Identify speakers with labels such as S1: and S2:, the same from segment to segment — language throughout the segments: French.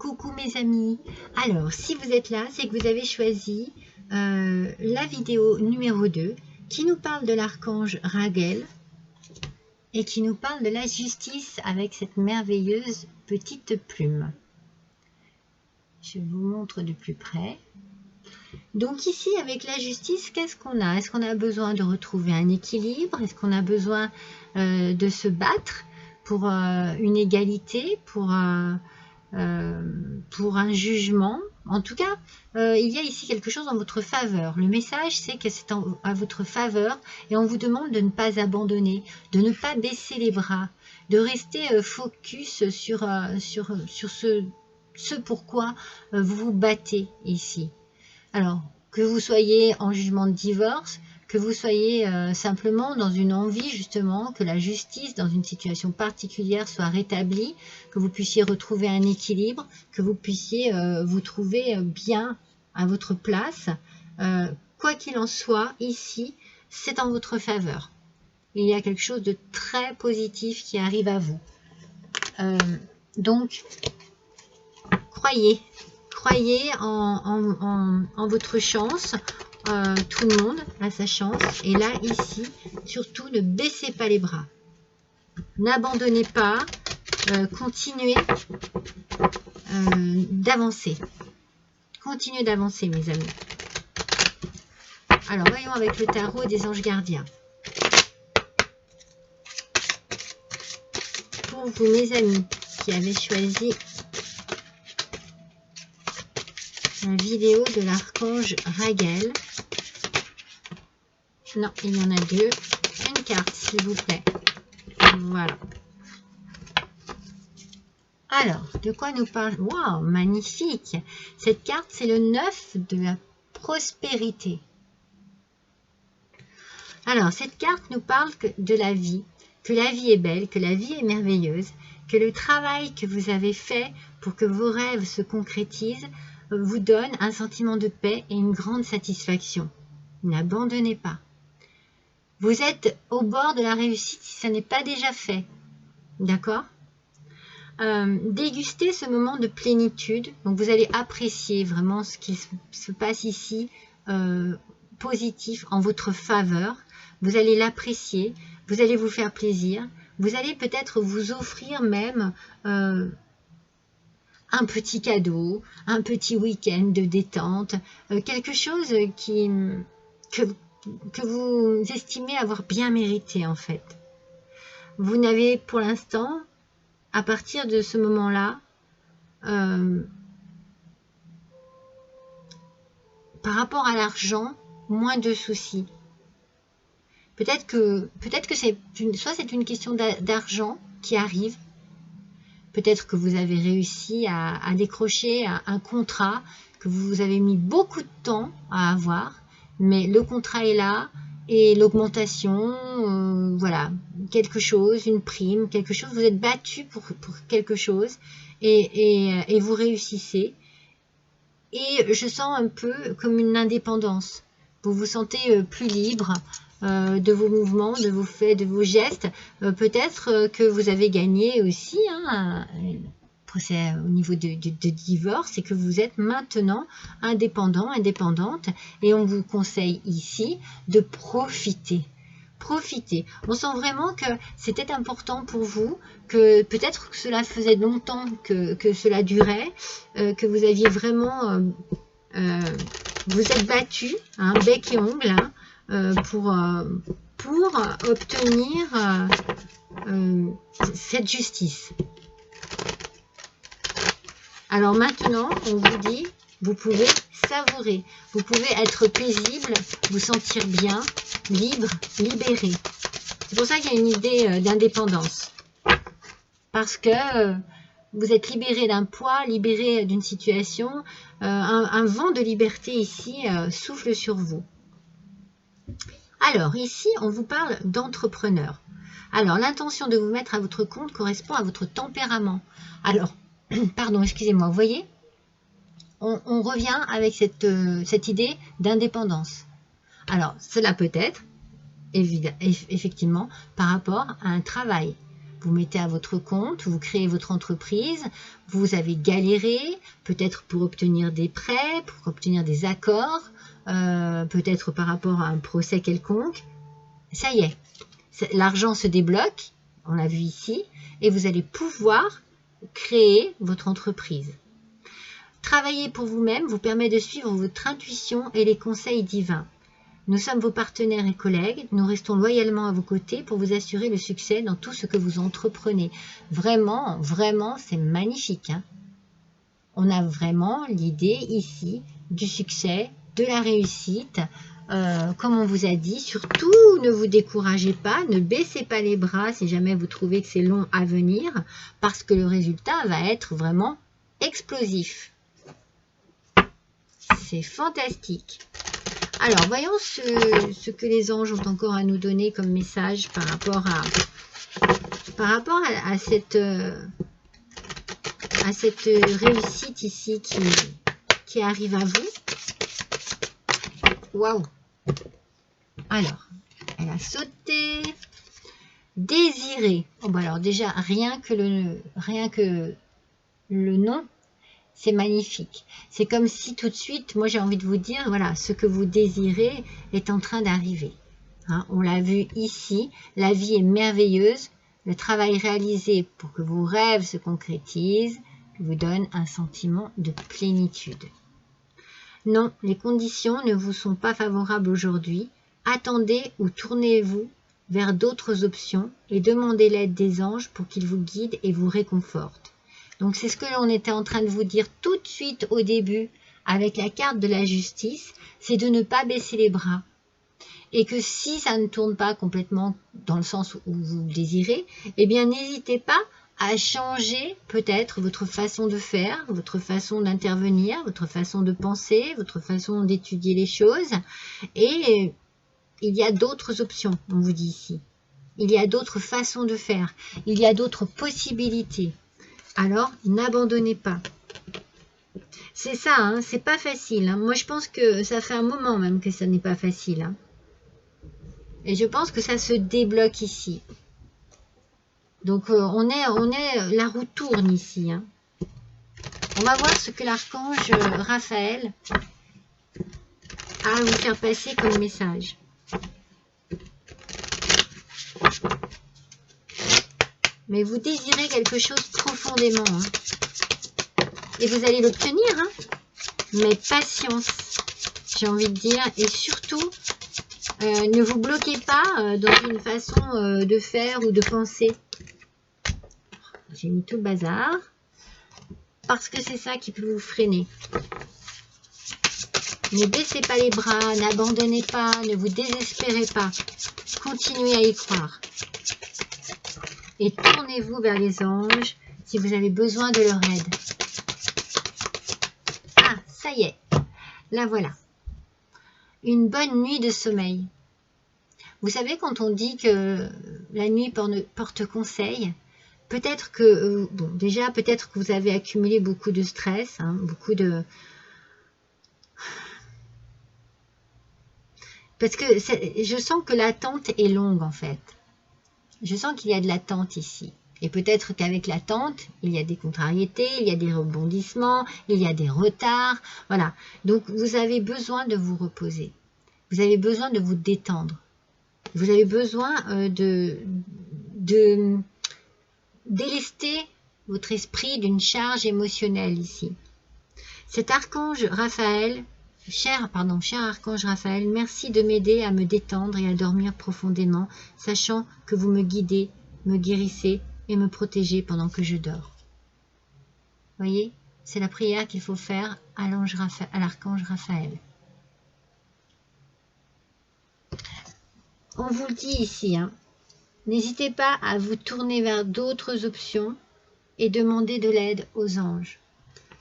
S1: Coucou mes amis. Alors, si vous êtes là, c'est que vous avez choisi la vidéo numéro 2 qui nous parle de l'archange Raguel et qui nous parle de la justice avec cette merveilleuse petite plume. Je vous montre de plus près. Donc ici, avec la justice, qu'est-ce qu'on a? Est-ce qu'on a besoin de retrouver un équilibre? Est-ce qu'on a besoin de se battre pour une égalité, pour un jugement? En tout cas, il y a ici quelque chose en votre faveur. Le message, c'est que c'est à votre faveur et on vous demande de ne pas abandonner, de ne pas baisser les bras, de rester focus sur ce pourquoi vous vous battez ici. Alors, que vous soyez en jugement de divorce, que vous soyez simplement dans une envie justement que la justice dans une situation particulière soit rétablie, que vous puissiez retrouver un équilibre, que vous puissiez vous trouver bien à votre place. Quoi qu'il en soit, ici, c'est en votre faveur. Il y a quelque chose de très positif qui arrive à vous. Donc, croyez en votre chance. Tout le monde a sa chance. Et là, ici, surtout, ne baissez pas les bras. N'abandonnez pas. Continuez d'avancer. Continuez d'avancer, mes amis. Alors, voyons avec le tarot des anges gardiens. Pour vous, mes amis, qui avez choisi la vidéo de l'archange Raguel. Non, il y en a deux. Une carte, s'il vous plaît. Voilà. Alors, de quoi nous parle? Waouh, magnifique! Cette carte, c'est le 9 de la prospérité. Alors, cette carte nous parle de la vie, que la vie est belle, que la vie est merveilleuse, que le travail que vous avez fait pour que vos rêves se concrétisent vous donne un sentiment de paix et une grande satisfaction. N'abandonnez pas. Vous êtes au bord de la réussite si ça n'est pas déjà fait. D'accord? Dégustez ce moment de plénitude. Donc vous allez apprécier vraiment ce qui se passe ici, positif, en votre faveur. Vous allez l'apprécier. Vous allez vous faire plaisir. Vous allez peut-être vous offrir même un petit cadeau, un petit week-end de détente, quelque chose que vous estimez avoir bien mérité en fait. Vous n'avez pour l'instant, à partir de ce moment-là, par rapport à l'argent, moins de soucis. Peut-être que soit c'est une question d'argent qui arrive. Peut-être que vous avez réussi à décrocher un contrat que vous avez mis beaucoup de temps à avoir, mais le contrat est là et l'augmentation, voilà, quelque chose, une prime, quelque chose, vous êtes battu pour quelque chose et vous réussissez. Et je sens un peu comme une indépendance. Vous vous sentez plus libre de vos mouvements, de vos faits, de vos gestes. Peut-être que vous avez gagné aussi un procès au niveau de divorce et que vous êtes maintenant indépendant, indépendante. Et on vous conseille ici de profiter. Profitez. On sent vraiment que c'était important pour vous, que peut-être que cela faisait longtemps que cela durait, que vous aviez vraiment... vous êtes battu, hein, bec et ongle, hein, pour obtenir cette justice. Alors maintenant, on vous dit, vous pouvez savourer, vous pouvez être paisible, vous sentir bien, libre, libéré. C'est pour ça qu'il y a une idée d'indépendance. Parce que vous êtes libéré d'un poids, libéré d'une situation, un vent de liberté ici souffle sur vous. Alors ici, on vous parle d'entrepreneur. Alors l'intention de vous mettre à votre compte correspond à votre tempérament. Alors, pardon, excusez-moi, vous voyez, on revient avec cette idée d'indépendance. Alors, cela peut être, effectivement, par rapport à un travail. vous mettez à votre compte, vous créez votre entreprise, vous avez galéré, peut-être pour obtenir des prêts, pour obtenir des accords, peut-être par rapport à un procès quelconque. Ça y est, l'argent se débloque, on l'a vu ici, et vous allez pouvoir créer votre entreprise. Travailler pour vous-même vous permet de suivre votre intuition et les conseils divins. Nous sommes vos partenaires et collègues, nous restons loyalement à vos côtés pour vous assurer le succès dans tout ce que vous entreprenez. Vraiment, vraiment, c'est magnifique, hein. On a vraiment l'idée ici du succès, de la réussite. Comme on vous a dit, surtout ne vous découragez pas, ne baissez pas les bras si jamais vous trouvez que c'est long à venir, parce que le résultat va être vraiment explosif. C'est fantastique. Alors, voyons ce que les anges ont encore à nous donner comme message par rapport à cette réussite ici qui arrive à vous. Waouh! Alors, elle a sauté. Désirer. Oh, bah alors déjà, rien que le nom, c'est magnifique. C'est comme si tout de suite, moi j'ai envie de vous dire, voilà, ce que vous désirez est en train d'arriver. Hein, on l'a vu ici, la vie est merveilleuse. Le travail réalisé pour que vos rêves se concrétisent vous donne un sentiment de plénitude. Non, les conditions ne vous sont pas favorables aujourd'hui. Attendez ou tournez-vous vers d'autres options et demandez l'aide des anges pour qu'ils vous guident et vous réconfortent. Donc c'est ce que l'on était en train de vous dire tout de suite au début avec la carte de la justice, c'est de ne pas baisser les bras. Et que si ça ne tourne pas complètement dans le sens où vous le désirez, eh bien n'hésitez pas à changer peut-être votre façon de faire, votre façon d'intervenir, votre façon de penser, votre façon d'étudier les choses. Et il y a d'autres options, on vous dit ici. Il y a d'autres façons de faire. Il y a d'autres possibilités. Alors, n'abandonnez pas. C'est ça, hein, c'est pas facile. Hein. Moi, je pense que ça fait un moment même que ça n'est pas facile. Hein. Et je pense que ça se débloque ici. Donc, la roue tourne ici. Hein. On va voir ce que l'archange Raphaël a à vous faire passer comme message. Mais vous désirez quelque chose profondément. Hein. Et vous allez l'obtenir. Hein. Mais patience, j'ai envie de dire. Et surtout, ne vous bloquez pas dans une façon de faire ou de penser. J'ai mis tout le bazar. Parce que c'est ça qui peut vous freiner. Ne baissez pas les bras, n'abandonnez pas, ne vous désespérez pas. Continuez à y croire. Et tournez-vous vers les anges si vous avez besoin de leur aide. Ah, ça y est. La voilà. Une bonne nuit de sommeil. Vous savez, quand on dit que la nuit porte conseil, peut-être que, bon, déjà, peut-être que vous avez accumulé beaucoup de stress, hein, beaucoup de... Parce que je sens que l'attente est longue, en fait. Je sens qu'il y a de l'attente ici. Et peut-être qu'avec l'attente, il y a des contrariétés, il y a des rebondissements, il y a des retards. Voilà. Donc, vous avez besoin de vous reposer. Vous avez besoin de vous détendre. Vous avez besoin de délester votre esprit d'une charge émotionnelle ici. Cet archange Raphaël, cher archange Raphaël, merci de m'aider à me détendre et à dormir profondément, sachant que vous me guidez, me guérissez et me protégez pendant que je dors. Voyez, c'est la prière qu'il faut faire à l'archange Raphaël. On vous le dit ici, hein. N'hésitez pas à vous tourner vers d'autres options et demander de l'aide aux anges.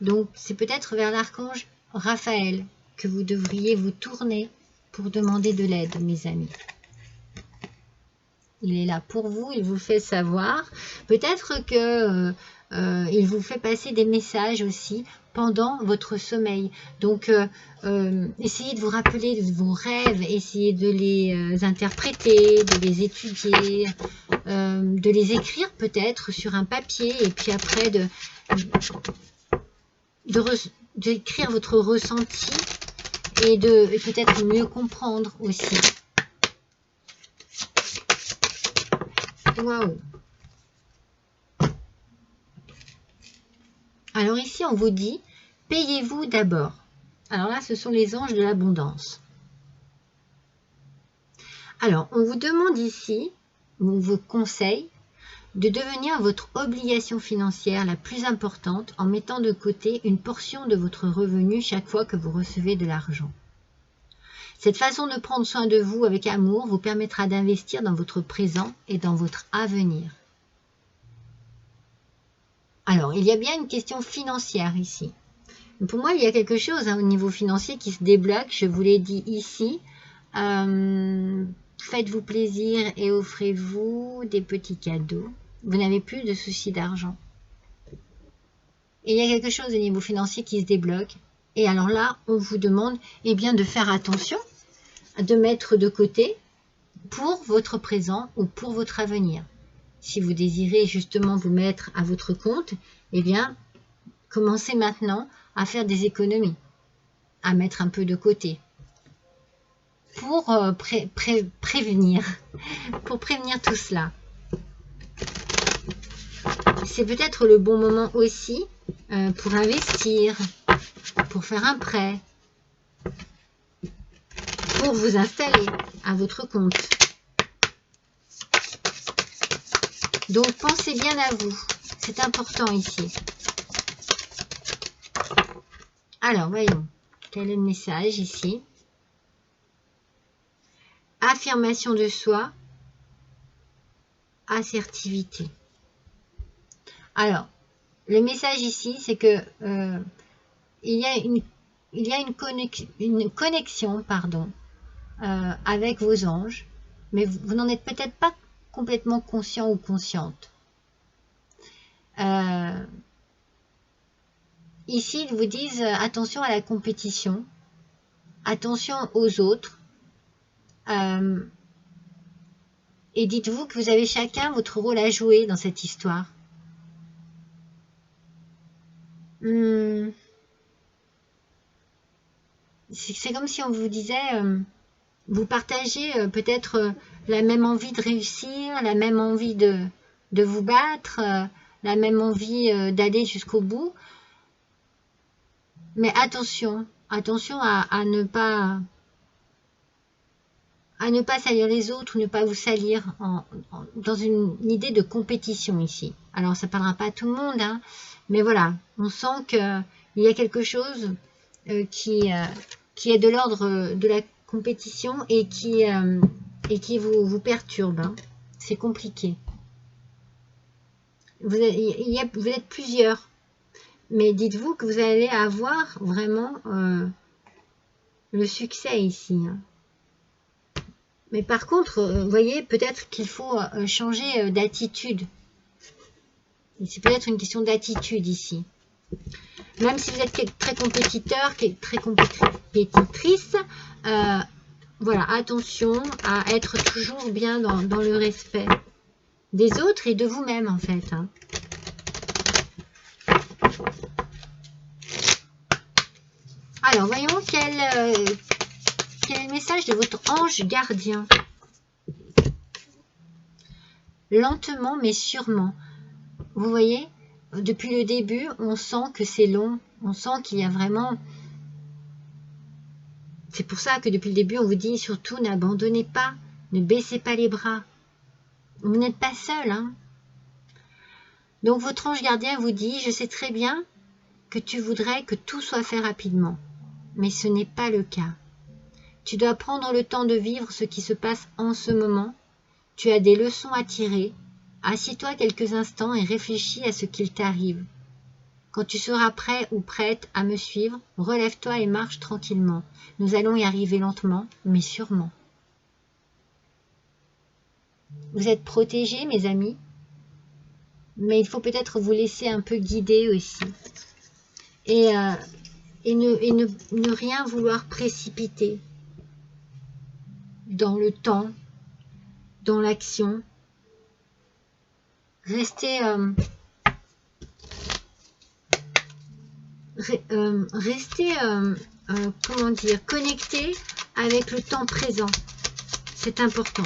S1: Donc, c'est peut-être vers l'archange Raphaël que vous devriez vous tourner pour demander de l'aide, mes amis. Il est là pour vous, il vous fait savoir. Peut-être que il vous fait passer des messages aussi pendant votre sommeil. Donc, essayez de vous rappeler de vos rêves, essayez de les interpréter, de les étudier, de les écrire peut-être sur un papier, et puis après d'écrire votre ressenti et de peut-être mieux comprendre aussi. Waouh! Alors ici, on vous dit, payez-vous d'abord. Alors là, ce sont les anges de l'abondance. Alors, on vous demande ici, on vous conseille, de devenir votre obligation financière la plus importante en mettant de côté une portion de votre revenu chaque fois que vous recevez de l'argent. Cette façon de prendre soin de vous avec amour vous permettra d'investir dans votre présent et dans votre avenir. Alors, il y a bien une question financière ici. Pour moi, il y a quelque chose au niveau financier qui se débloque. Je vous l'ai dit ici. Faites-vous plaisir et offrez-vous des petits cadeaux. Vous n'avez plus de soucis d'argent. Et il y a quelque chose au niveau financier qui se débloque. Et alors là, on vous demande bien, de faire attention, de mettre de côté pour votre présent ou pour votre avenir. Si vous désirez justement vous mettre à votre compte, bien, commencez maintenant à faire des économies, à mettre un peu de côté pour prévenir tout cela. C'est peut-être le bon moment aussi pour investir, pour faire un prêt, pour vous installer à votre compte. Donc, pensez bien à vous. C'est important ici. Alors, voyons. Quel est le message ici? Affirmation de soi. Assertivité. Alors, le message ici, c'est que il y a une connexion, avec vos anges, mais vous n'en êtes peut-être pas complètement conscient ou consciente. Ici, ils vous disent attention à la compétition, attention aux autres, et dites-vous que vous avez chacun votre rôle à jouer dans cette histoire. C'est comme si on vous disait, vous partagez peut-être la même envie de réussir, la même envie de vous battre, la même envie d'aller jusqu'au bout. Mais attention à ne pas salir les autres, ou ne pas vous salir dans une idée de compétition ici. Alors ça ne parlera pas à tout le monde, hein, mais voilà, on sent qu'il y a quelque chose qui est de l'ordre de la compétition et qui vous perturbe. Hein. C'est compliqué. Vous êtes plusieurs, mais dites-vous que vous allez avoir vraiment le succès ici. Hein. Mais par contre, vous voyez, peut-être qu'il faut changer d'attitude. C'est peut-être une question d'attitude ici. Même si vous êtes très compétiteur, très compétitrice, voilà, attention à être toujours bien dans le respect des autres et de vous-même, en fait. Hein. Alors, voyons quel est le message de votre ange gardien. Lentement mais sûrement. Vous voyez, depuis le début, on sent que c'est long. On sent qu'il y a vraiment... C'est pour ça que depuis le début, on vous dit surtout n'abandonnez pas, ne baissez pas les bras. Vous n'êtes pas seul. Hein. Donc votre ange gardien vous dit, je sais très bien que tu voudrais que tout soit fait rapidement. Mais ce n'est pas le cas. Tu dois prendre le temps de vivre ce qui se passe en ce moment. Tu as des leçons à tirer. Assieds-toi quelques instants et réfléchis à ce qu'il t'arrive. Quand tu seras prêt ou prête à me suivre, relève-toi et marche tranquillement. Nous allons y arriver lentement, mais sûrement. Vous êtes protégés, mes amis. Mais il faut peut-être vous laisser un peu guider aussi. Et ne rien vouloir précipiter dans le temps, dans l'action. Restez, comment dire, connecté avec le temps présent. C'est important.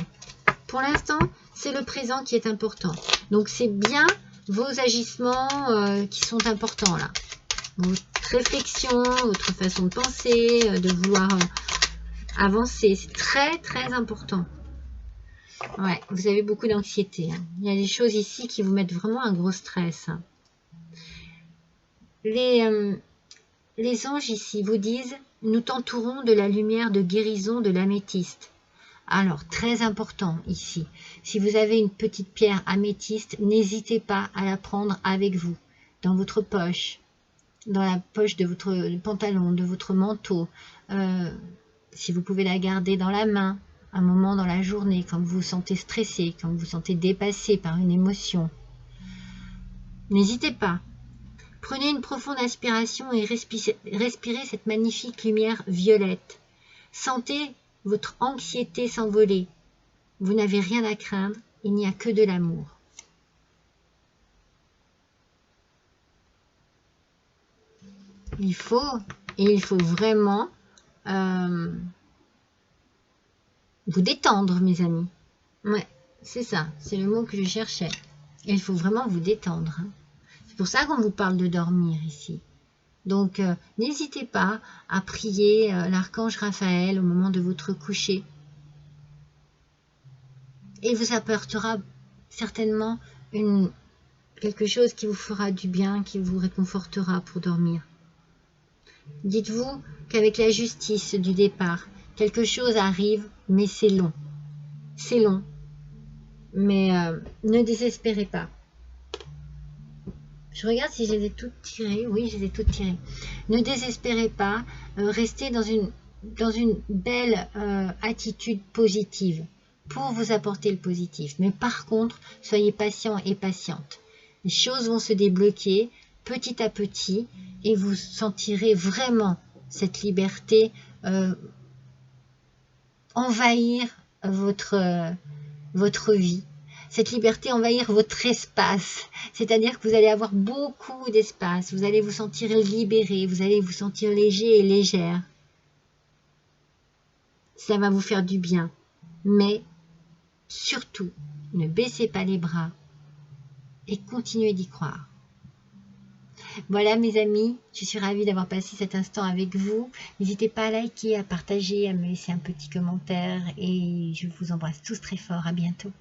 S1: Pour l'instant, c'est le présent qui est important. Donc, c'est bien vos agissements qui sont importants là. Votre réflexion, votre façon de penser, de vouloir avancer. C'est très, très important. Ouais, vous avez beaucoup d'anxiété. Hein. Il y a des choses ici qui vous mettent vraiment un gros stress. Hein. Les anges ici vous disent « Nous t'entourons de la lumière de guérison de l'améthyste ». Alors, très important ici, si vous avez une petite pierre améthyste, n'hésitez pas à la prendre avec vous, dans votre poche, dans la poche de votre pantalon, de votre manteau. Si vous pouvez la garder dans la main, un moment dans la journée, quand vous vous sentez stressé, quand vous vous sentez dépassé par une émotion. N'hésitez pas. Prenez une profonde inspiration et respirez cette magnifique lumière violette. Sentez votre anxiété s'envoler. Vous n'avez rien à craindre, il n'y a que de l'amour. Il faut vraiment vous détendre, mes amis. Ouais, c'est ça, c'est le mot que je cherchais. Et il faut vraiment vous détendre. Hein. C'est pour ça qu'on vous parle de dormir ici. Donc, n'hésitez pas à prier l'archange Raphaël au moment de votre coucher. Et il vous apportera certainement quelque chose qui vous fera du bien, qui vous réconfortera pour dormir. Dites-vous qu'avec la justice du départ, quelque chose arrive, mais c'est long. C'est long. Mais ne désespérez pas. Je regarde si je les ai toutes tirées. Oui, je les ai toutes tirées. Ne désespérez pas. Restez dans une belle attitude positive pour vous apporter le positif. Mais par contre, soyez patient et patiente. Les choses vont se débloquer petit à petit et vous sentirez vraiment cette liberté envahir votre vie. Cette liberté envahir votre espace, c'est-à-dire que vous allez avoir beaucoup d'espace, vous allez vous sentir libéré, vous allez vous sentir léger et légère. Ça va vous faire du bien, mais surtout, ne baissez pas les bras et continuez d'y croire. Voilà mes amis, je suis ravie d'avoir passé cet instant avec vous. N'hésitez pas à liker, à partager, à me laisser un petit commentaire et je vous embrasse tous très fort. À bientôt.